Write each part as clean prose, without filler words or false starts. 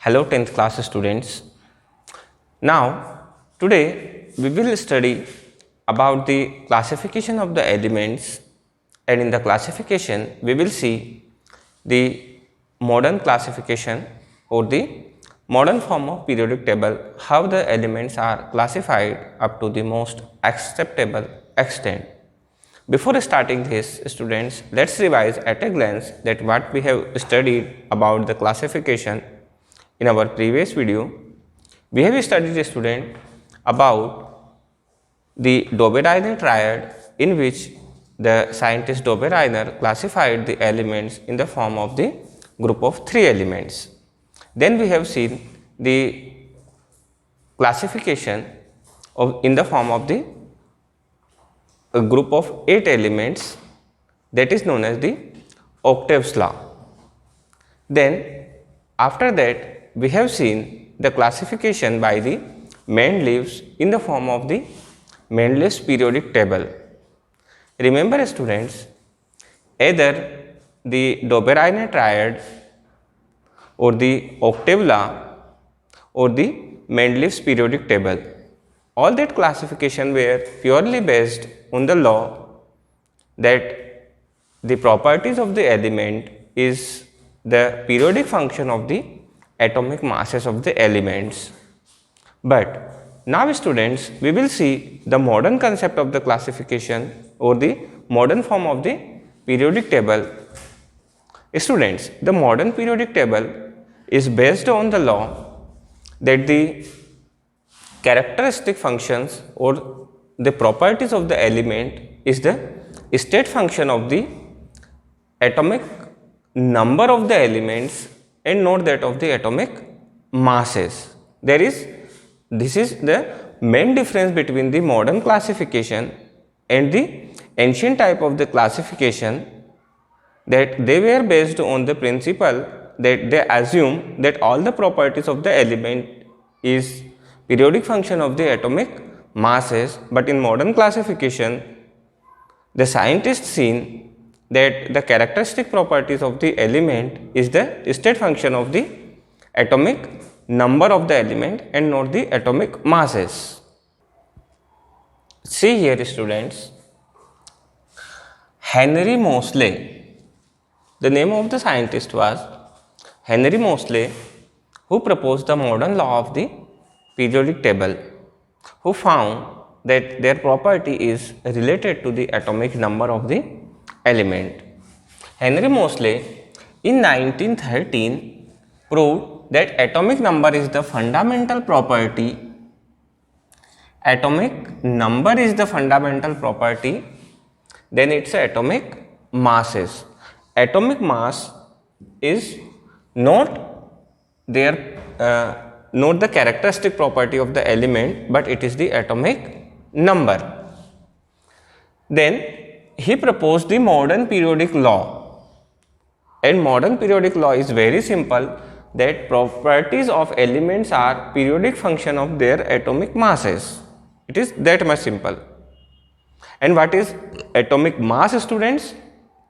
Hello 10th class students. Now today we will study about the classification of the elements, and in the classification we will see the modern classification or the modern form of periodic table, how the elements are classified up to the most acceptable extent. Before starting this, students, let's revise at a glance that what we have studied about the classification in our previous video. We have studied, a student, about the Dobereiner triad, in which the scientist Dobereiner classified the elements in the form of the group of 3 elements. Then we have seen the classification in the form of the a group of 8 elements, that is known as the Octave's law. Then after that we have seen the classification by the Mendeleev's in the form of the Mendeleev's periodic table. Remember students, either the Dobereiner triad or the octave law or the Mendeleev's periodic table, all that classification were purely based on the law that the properties of the element is the periodic function of the atomic masses of the elements. But now students, we will see the modern concept of the classification or the modern form of the periodic table. Students, the modern periodic table is based on the law that the characteristic functions or the properties of the element is the state function of the atomic number of the elements and not that of the atomic masses. This is the main difference between the modern classification and the ancient type of the classification, that they were based on the principle that they assume that all the properties of the element is periodic function of the atomic masses. But in modern classification, the scientists seen that the characteristic properties of the element is the state function of the atomic number of the element and not the atomic masses. See here students, Henry Moseley, the name of the scientist was Henry Moseley, who proposed the modern law of the periodic table, who found that their property is related to the atomic number of the element. Henry Moseley in 1913 proved that atomic number is the fundamental property. Atomic number is the fundamental property, then its atomic masses. Atomic mass is not not the characteristic property of the element, but it is the atomic number. Then he proposed the modern periodic law, and modern periodic law is very simple, that properties of elements are periodic function of their atomic masses. It is that much simple. And what is atomic mass, students?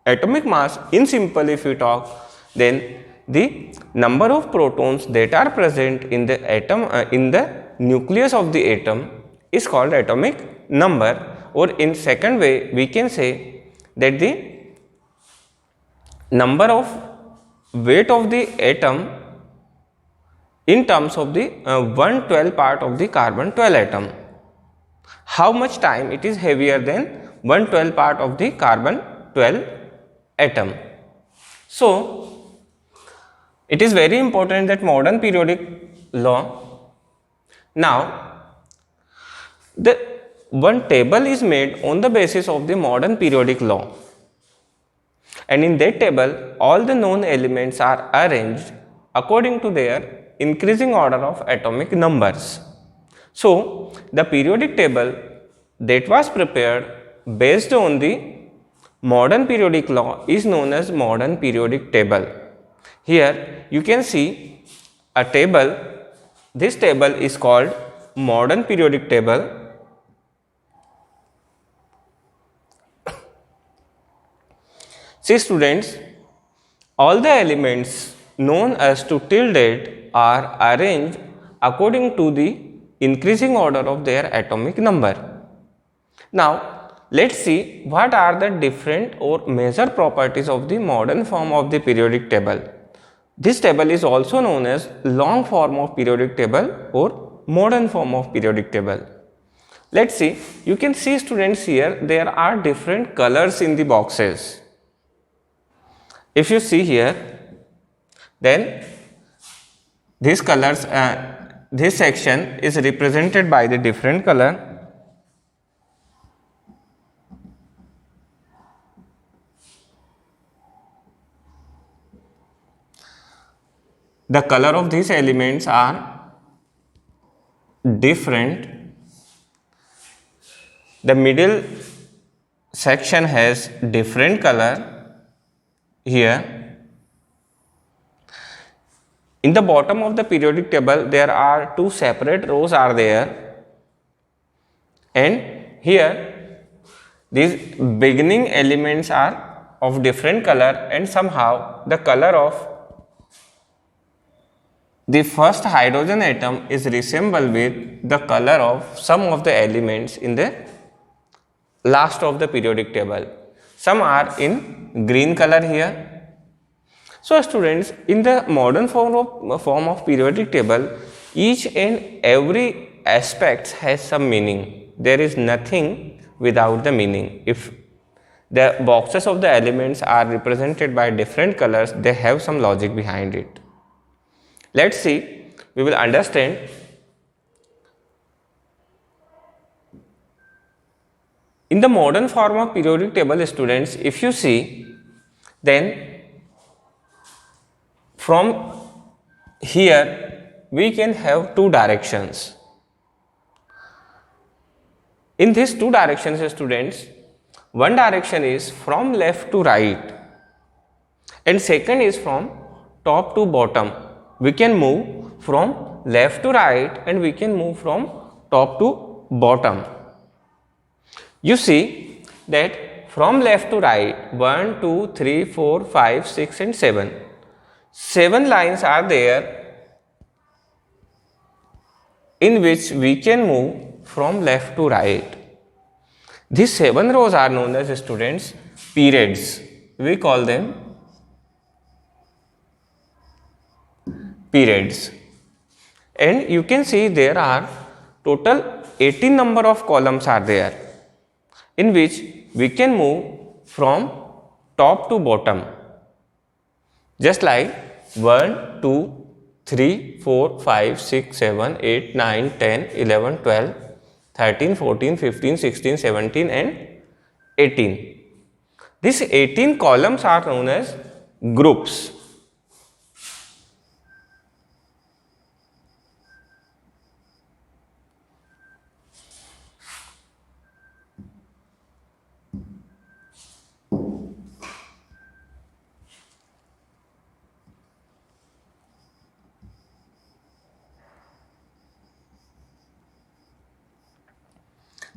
Atomic mass, in simple if we talk, then the number of protons that are present in the atom in the nucleus of the atom is called atomic number, or in second way we can say that the number of weight of the atom in terms of the 1/12 part of the carbon 12 atom. How much time it is heavier than 1/12 part of the carbon 12 atom. So it is very important that modern periodic law. Now the one table is made on the basis of the modern periodic law, and in that table all the known elements are arranged according to their increasing order of atomic numbers. So the periodic table that was prepared based on the modern periodic law is known as modern periodic table. Here you can see a table. This table is called modern periodic table. See students, all the elements known as to till date are arranged according to the increasing order of their atomic number. Now, let's see what are the different or major properties of the modern form of the periodic table. This table is also known as long form of periodic table or modern form of periodic table. Let's see, you can see students here, there are different colors in the boxes. If you see here, then these colors, this section is represented by the different color. The color of these elements are different. The middle section has different color here. In the bottom of the periodic table, there are two separate rows are there, and here these beginning elements are of different color, and somehow the color of the first hydrogen atom is resembled with the color of some of the elements in the last of the periodic table. Some are in green color here. So students, in the modern form of periodic table, each and every aspect has some meaning. There is nothing without the meaning. If the boxes of the elements are represented by different colors, they have some logic behind it. Let's see, we will understand. In the modern form of periodic table, students, if you see, then from here we can have two directions. In these two directions, students, one direction is from left to right and second is from top to bottom. We can move from left to right and we can move from top to bottom. You see that from left to right, 1, 2, 3, 4, 5, 6 and 7. 7 lines are there in which we can move from left to right. These 7 rows are known as, students, periods. We call them periods. And you can see there are total 18 number of columns are there, in which we can move from top to bottom, just like 1, 2, 3, 4, 5, 6, 7, 8, 9, 10, 11, 12, 13, 14, 15, 16, 17 and 18. These 18 columns are known as groups.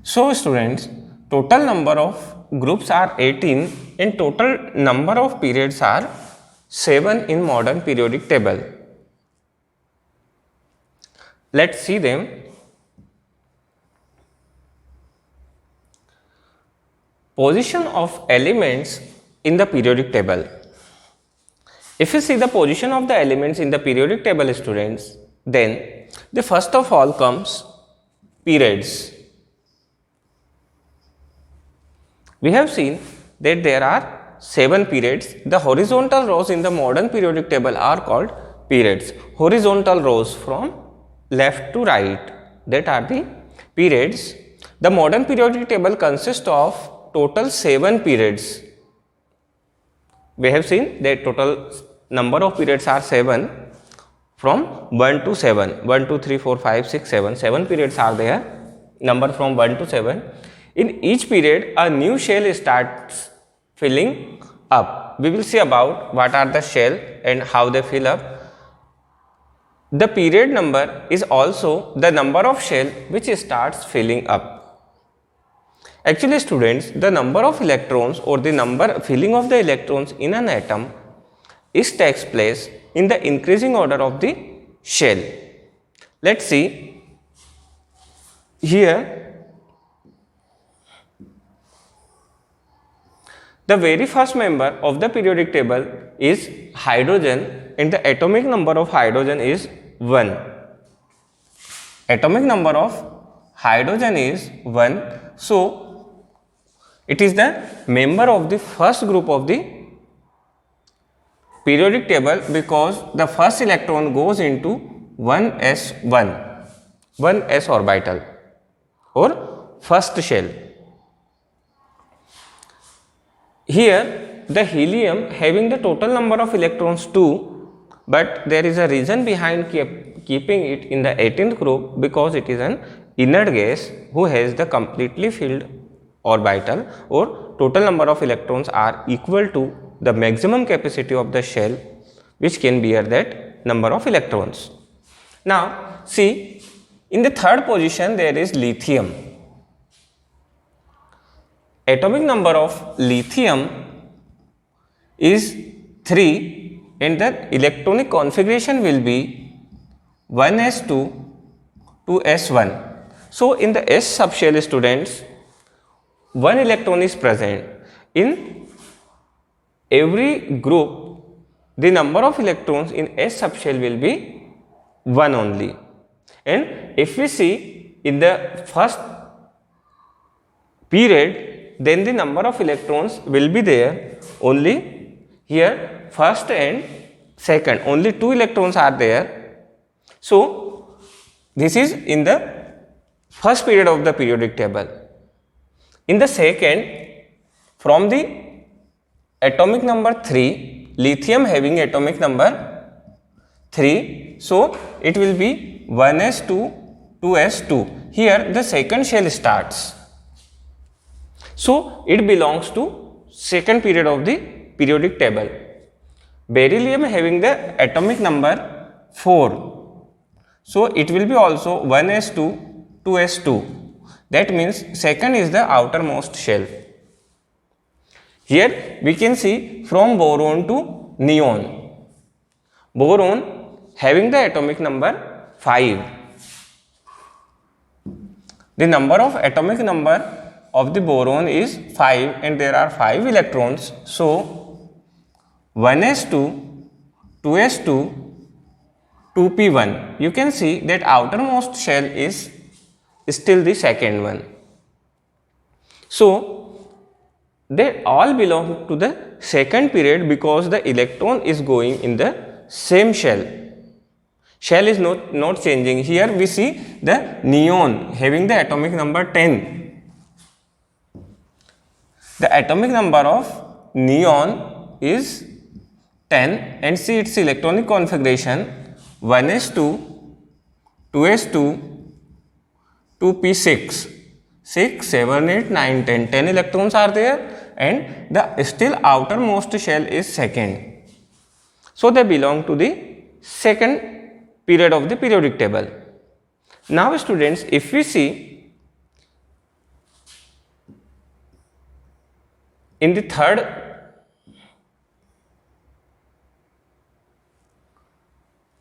So students, total number of groups are 18 and total number of periods are 7 in modern periodic table. Let's see them. Position of elements in the periodic table. If you see the position of the elements in the periodic table, students, then the first of all comes periods. We have seen that there are 7 periods. The horizontal rows in the modern periodic table are called periods. Horizontal rows from left to right, that are the periods. The modern periodic table consists of total 7 periods. We have seen that total number of periods are 7 from 1 to 7. 1, 2, 3, 4, 5, 6, 7. 7 periods are there, number from 1 to 7. In each period, a new shell starts filling up. We will see about what are the shell and how they fill up. The period number is also the number of shell which starts filling up. Actually, students, the number of electrons or the number filling of the electrons in an atom takes place in the increasing order of the shell. Let's see here. The very first member of the periodic table is hydrogen, and the atomic number of hydrogen is 1. Atomic number of hydrogen is 1. So it is the member of the first group of the periodic table because the first electron goes into 1s1, 1s orbital or first shell. Here the helium having the total number of electrons 2, but there is a reason behind keeping it in the 18th group because it is an inert gas who has the completely filled orbital, or total number of electrons are equal to the maximum capacity of the shell which can bear that number of electrons. Now see, in the third position there is lithium. Atomic number of lithium is 3 and the electronic configuration will be 1s2 2s1. So in the s subshell, students, 1 electron is present. In every group the number of electrons in s subshell will be 1 only, and if we see in the first period, then the number of electrons will be there only here first and second, only 2 electrons are there. So this is in the first period of the periodic table. In the second, from the atomic number 3, lithium having atomic number 3, so it will be 1s2 2s2. Here the second shell starts. So it belongs to second period of the periodic table. Beryllium having the atomic number 4, so it will be also 1s2 2s2. That means second is the outermost shell. Here we can see from boron to neon. Boron having the atomic number 5. The number of atomic number of the boron is 5 and there are 5 electrons. So 1s2 2s2 2p1. You can see that outermost shell is still the second one. So they all belong to the second period because the electron is going in the same shell. Shell is not changing. Here we see the neon having the atomic number 10. The atomic number of neon is 10 and see its electronic configuration 1s2 2s2 2p6, 6 7 8 9 10, 10 electrons are there and the still outermost shell is second. So they belong to the second period of the periodic table. Now students, if we see in the third,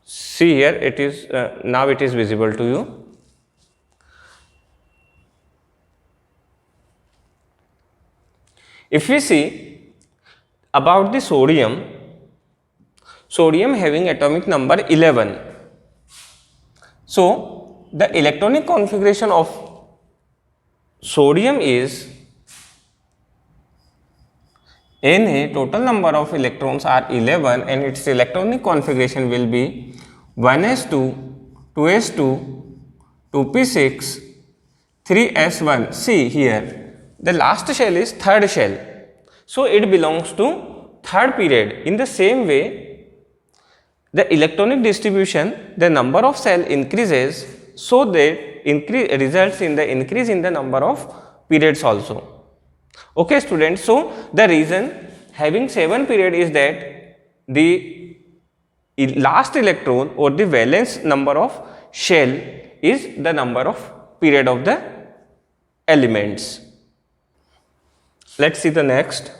see here it is now it is visible to you. If we see about the sodium, sodium having atomic number 11. So the electronic configuration of sodium is Na, total number of electrons are 11 and its electronic configuration will be 1s2 2s2 2p6 3s1. See here the last shell is third shell, so it belongs to third period. In the same way, the electronic distribution, the number of cell increases, so that results in the increase in the number of periods also. Okay students, so the reason having 7 period is that the last electron or the valence number of shell is the number of period of the elements. Let's see the next.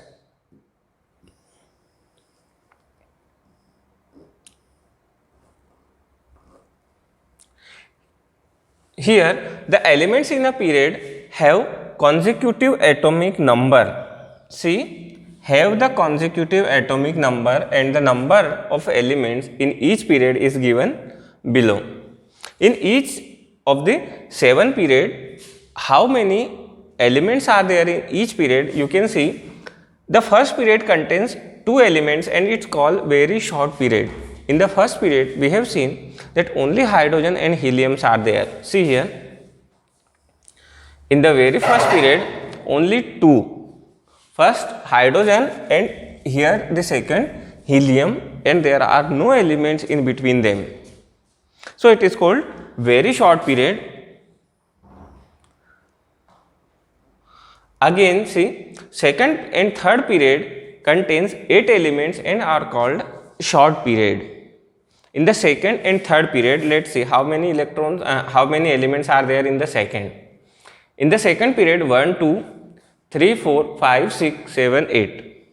Here the elements in a period have consecutive atomic number. See, have the consecutive atomic number and the number of elements in each period is given below. In each of the 7 period, how many elements are there in each period? You can see the first period contains 2 elements and it's called very short period. In the first period, we have seen that only hydrogen and heliums are there. See here, in the very first period, only 2. First hydrogen and here the second helium, and there are no elements in between them. So it is called very short period. Again, see, second and third period contains 8 elements and are called short period. In the second and third period, let's see how many elements are there in the second. In the second period, 1, 2, 3, 4, 5, 6, 7, 8.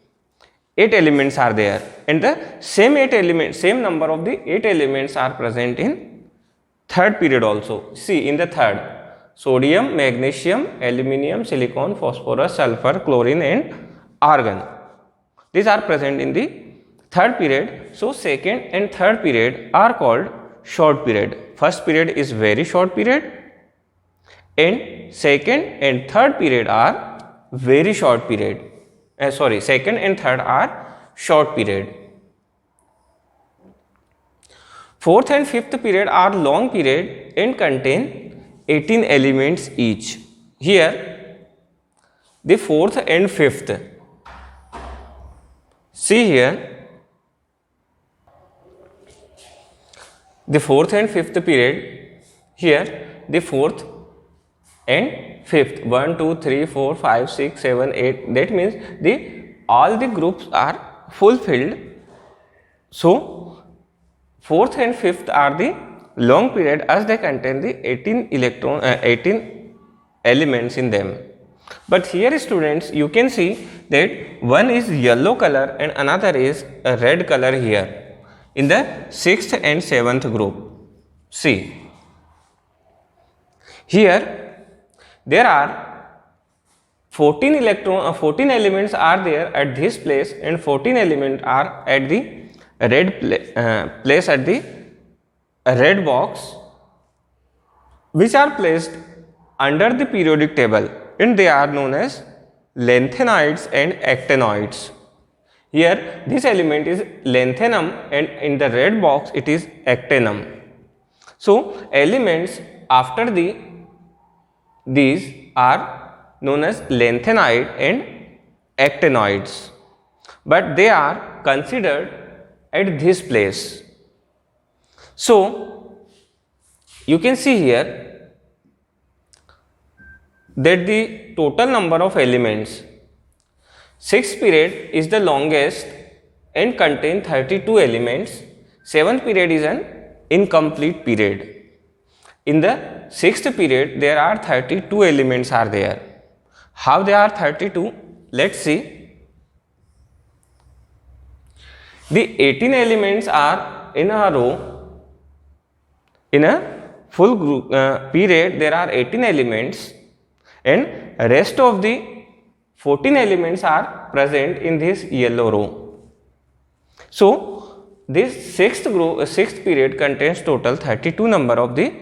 8 elements are there, and the same number of the 8 elements are present in third period also. See, in the third, sodium, magnesium, aluminium, silicon, phosphorus, sulfur, chlorine and argon. These are present in the third period. So second and third period are called short period. First period is very short period and second and third period are very short period. Second and third are short period. Fourth and fifth period are long period and contain 18 elements each. Here the fourth and fifth. See here, the fourth and fifth period, here the fourth and fifth, 1, 2, 3, 4, 5, 6, 7, 8, that means all the groups are fulfilled. So fourth and fifth are the long period as they contain the 18 elements in them. But here students, you can see that one is yellow color and another is a red color here in the 6th and 7th group. See, here there are 14 elements are there at this place and 14 elements are at the place at the red box, which are placed under the periodic table, and they are known as lanthanides and actinoids. Here this element is lanthanum and in the red box it is actinum. So elements after these are known as lanthanide and actinoids, but they are considered at this place. So you can see here that the total number of elements, 6th period is the longest and contain 32 elements. 7th period is an incomplete period. In the 6th period there are 32 elements are there. How they are 32? Let's see. The 18 elements are in a row. In a full group period there are 18 elements and rest of the 14 elements are present in this yellow row. So this 6th period contains total 32 number of the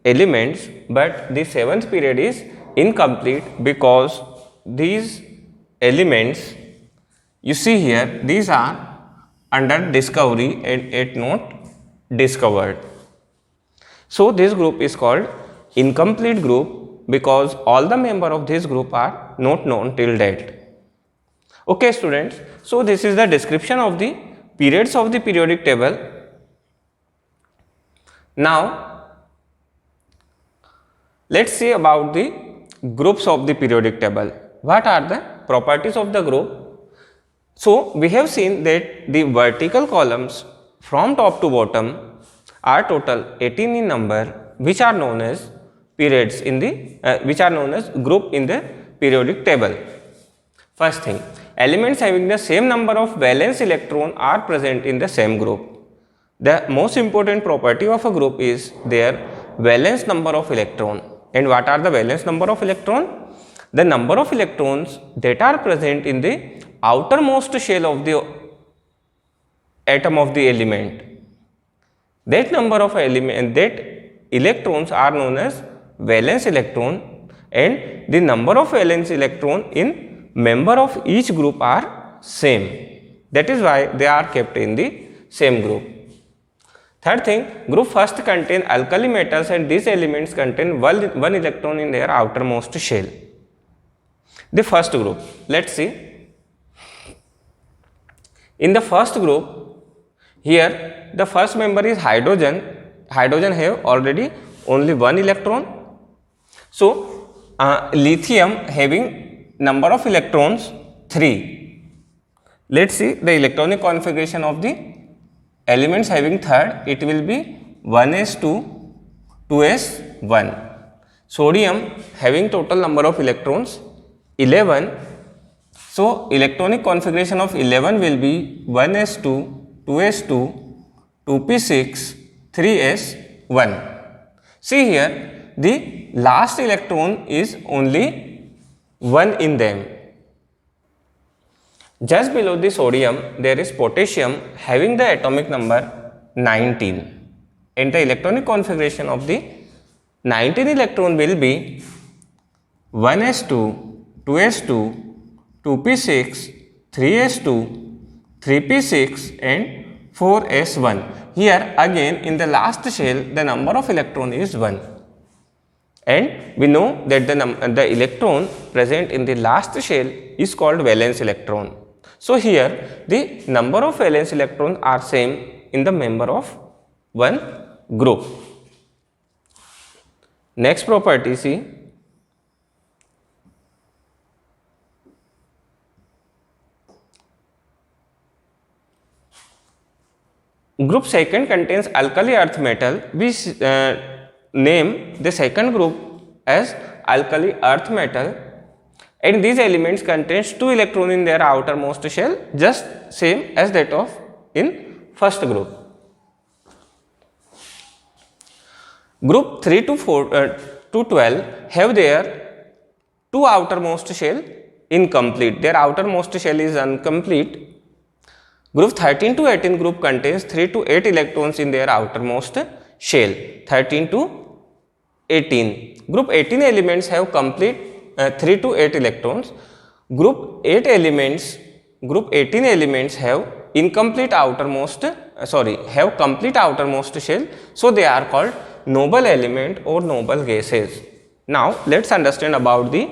elements, but the 7th period is incomplete because these elements, you see here, these are under discovery and yet not discovered. So this group is called incomplete group because all the members of this group are not known till date. Okay students, so this is the description of the periods of the periodic table. Now let's see about the groups of the periodic table. What are the properties of the group? So we have seen that the vertical columns from top to bottom are total 18 in number, which are known as periods in the which are known as group in the periodic table. First thing, elements having the same number of valence electron are present in the same group. The most important property of a group is their valence number of electron. And what are the valence number of electron? The number of electrons that are present in the outermost shell of the atom of the element. That number of electrons are known as valence electron, and the number of valence electron in member of each group are same. That is why they are kept in the same group. Third thing, group first contain alkali metals, and these elements contain one electron in their outermost shell. The first group, let's see. In the first group, here the first member is hydrogen. Hydrogen have already only one electron. So lithium having number of electrons 3. Let's see the electronic configuration of the elements having third. It will be 1s2, 2s1. Sodium having total number of electrons 11. So electronic configuration of 11 will be 1s2, 2s2, 2p6, 3s1. See here, the last electron is only 1 in them. Just below the sodium, there is potassium having the atomic number 19. And the electronic configuration of the 19 electron will be 1s2, 2s2, 2p6, 3s2, 3p6 and 4s1. Here again in the last shell the number of electron is 1. And we know that the electron present in the last shell is called valence electron. So here the number of valence electrons are same in the member of one group. Next property, see. Group second contains alkali earth metal. We name the second group as alkali earth metal, and these elements contains 2 electrons in their outermost shell, just same as that of in first group. Group 3 to 12 have their 2 outermost shell incomplete. Their outermost shell is incomplete. Group 13 to 18 group contains 3 to 8 electrons in their outermost shell. 13 to 18. Group 18 elements have complete 3 to 8 electrons. Group 18 elements have incomplete outermost have complete outermost shell, so they are called noble element or noble gases. Now let's understand about the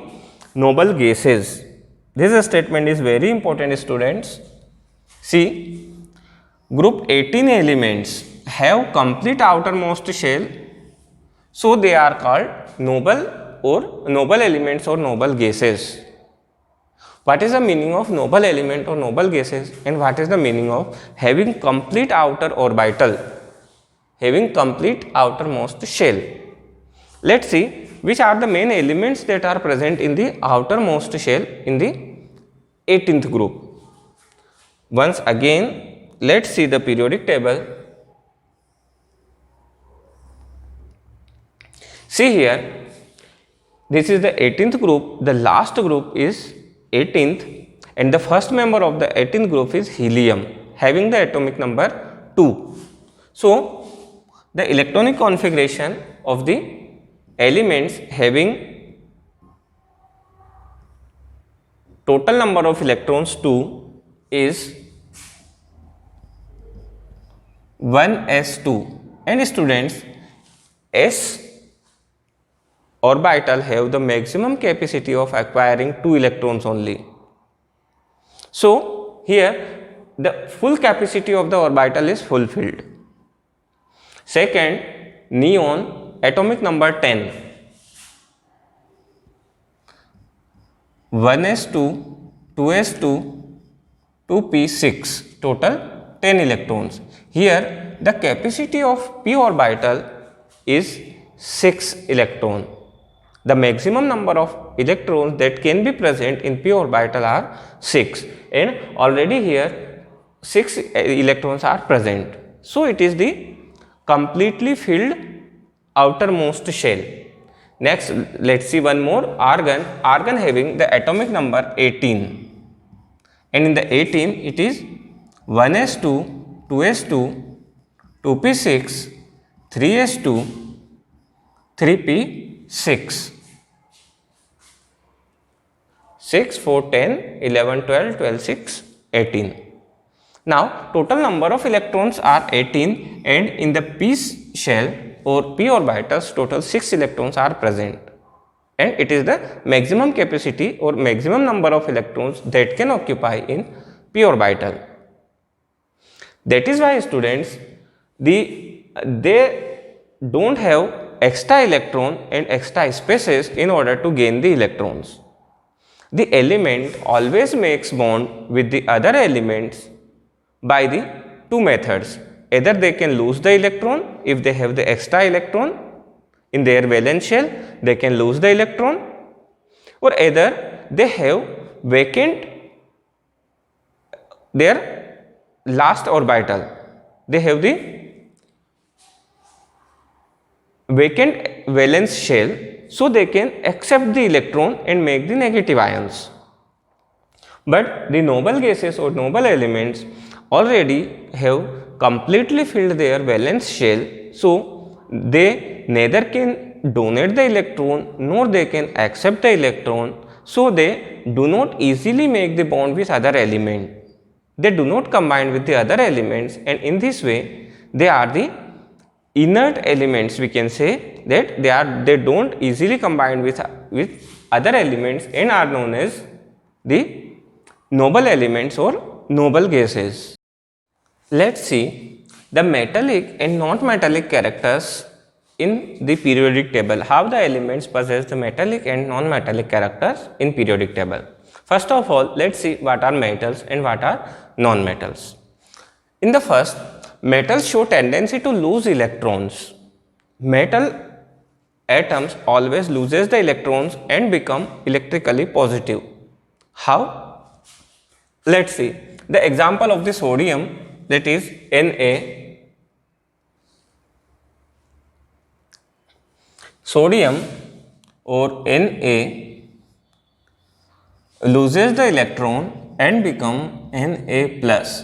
noble gases. This statement is very important, students. See, group 18 elements have complete outermost shell, so they are called noble elements or noble gases. What is the meaning of noble element or noble gases, and what is the meaning of having complete outer orbital, having complete outermost shell? Let's see which are the main elements that are present in the outermost shell in the 18th group. Once again, let's see the periodic table. See here, this is the 18th group, the last group is 18th, and the first member of the 18th group is helium, having the atomic number 2. So, the electronic configuration of the elements having total number of electrons 2 is 1s2, and students, s orbital have the maximum capacity of acquiring 2 electrons only. So here the full capacity of the orbital is fulfilled. Second, neon, atomic number 10, 1s2, 2s2, 2p6, total 10 electrons. Here the capacity of p orbital is 6 electron. The maximum number of electrons that can be present in p orbital are 6, and already here 6 electrons are present. So it is the completely filled outermost shell. Next, let's see one more, argon. Argon having the atomic number 18, and in the 18 it is 1s2, 2s2, 2p6, 3s2, 3p6. 6, 4, 10, 11, 12, 12, 6, 18. Now, total number of electrons are 18, and in the p shell or p orbitals, total 6 electrons are present, and it is the maximum capacity or maximum number of electrons that can occupy in p orbital. That is why students, they don't have extra electron and extra spaces in order to gain the electrons. The element always makes bond with the other elements by the two methods. Either they can lose the electron if they have the extra electron in their valence shell, they can lose the electron, or either they have vacant their last orbital, they have the vacant valence shell, so they can accept the electron and make the negative ions. But the noble gases or noble elements already have completely filled their valence shell, so they neither can donate the electron nor they can accept the electron, so they do not easily make the bond with other element. They do not combine with the other elements, and in this way they are the inert elements. We can say that they don't easily combine with other elements and are known as the noble elements or noble gases. Let's see the metallic and non-metallic characters in the periodic table, how the elements possess the metallic and non-metallic characters in periodic table. First of all, let's see what are metals and what are non-metals. In the first, metals show tendency to lose electrons. Metal atoms always loses the electrons and become electrically positive. How? Let's see the example of the sodium, that is Na. Sodium or Na loses the electron and become Na plus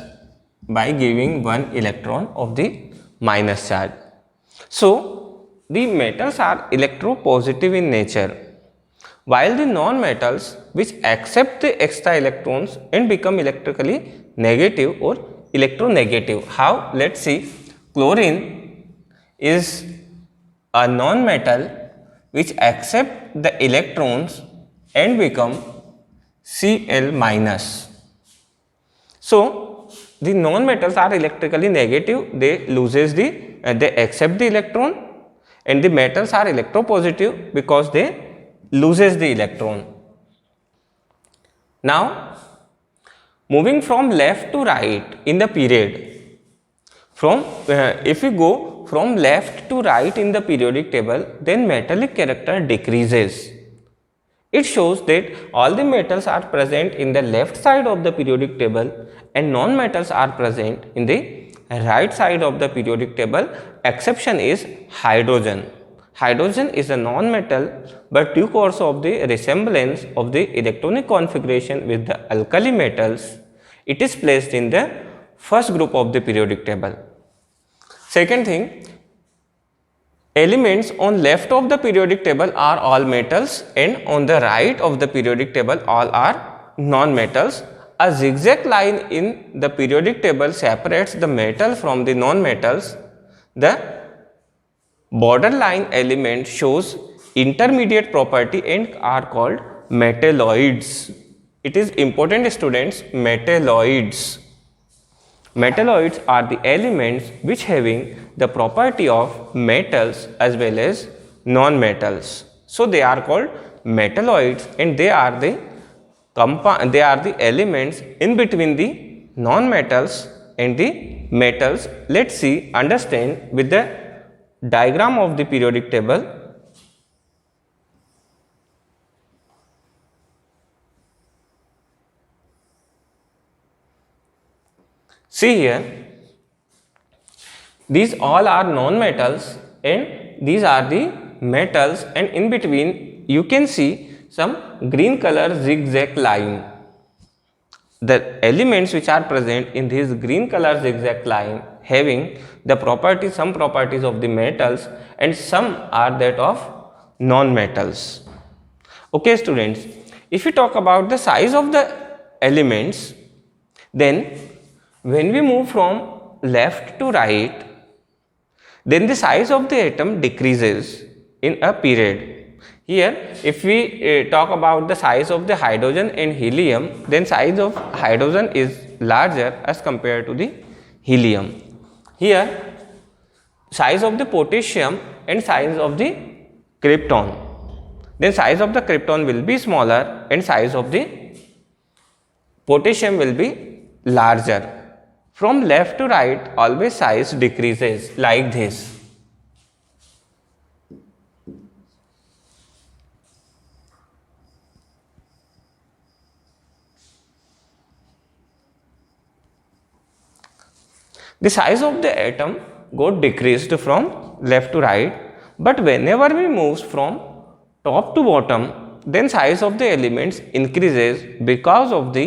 by giving one electron of the minus charge. So, the metals are electropositive in nature, while the non-metals which accept the extra electrons and become electrically negative or electronegative. How? Let's see. Chlorine is a non-metal which accept the electrons and become Cl minus. So, the non-metals are electrically negative, they they accept the electron, and the metals are electropositive because they loses the electron. Now, moving from left to right in the period, if we go from left to right in the periodic table, then metallic character decreases. It shows that all the metals are present in the left side of the periodic table and non-metals are present in the right side of the periodic table. Exception is hydrogen. Hydrogen is a non-metal, but due course of the resemblance of the electronic configuration with the alkali metals, it is placed in the first group of the periodic table. Second thing, elements on left of the periodic table are all metals and on the right of the periodic table all are non-metals. A zigzag line in the periodic table separates the metal from the non-metals. The borderline element shows intermediate property and are called metalloids. It is important, students, metalloids. Metalloids are the elements which having the property of metals as well as non-metals. So they are called metalloids, and they are the elements in between the non-metals and the metals. Let's see, understand with the diagram of the periodic table. See here, these all are non-metals and these are the metals, and in between you can see some green color zigzag line. The elements which are present in this green color zigzag line having the properties, some properties of the metals and some are that of non-metals. Okay students, if we talk about the size of the elements, then when we move from left to right, then the size of the atom decreases in a period. Here, if we talk about the size of the hydrogen and helium, then size of hydrogen is larger as compared to the helium. Here, size of the potassium and size of the krypton, then size of the krypton will be smaller and size of the potassium will be larger. From left to right, always size decreases like this. The size of the atom got decreased from left to right, but whenever we move from top to bottom, then size of the elements increases because of the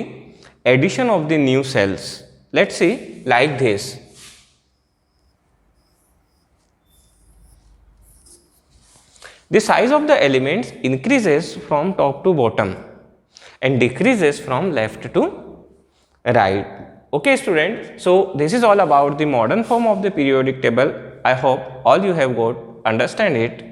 addition of the new cells. Let's see like this. The size of the elements increases from top to bottom and decreases from left to right. Okay students, so this is all about the modern form of the periodic table. I hope all you have got understand it.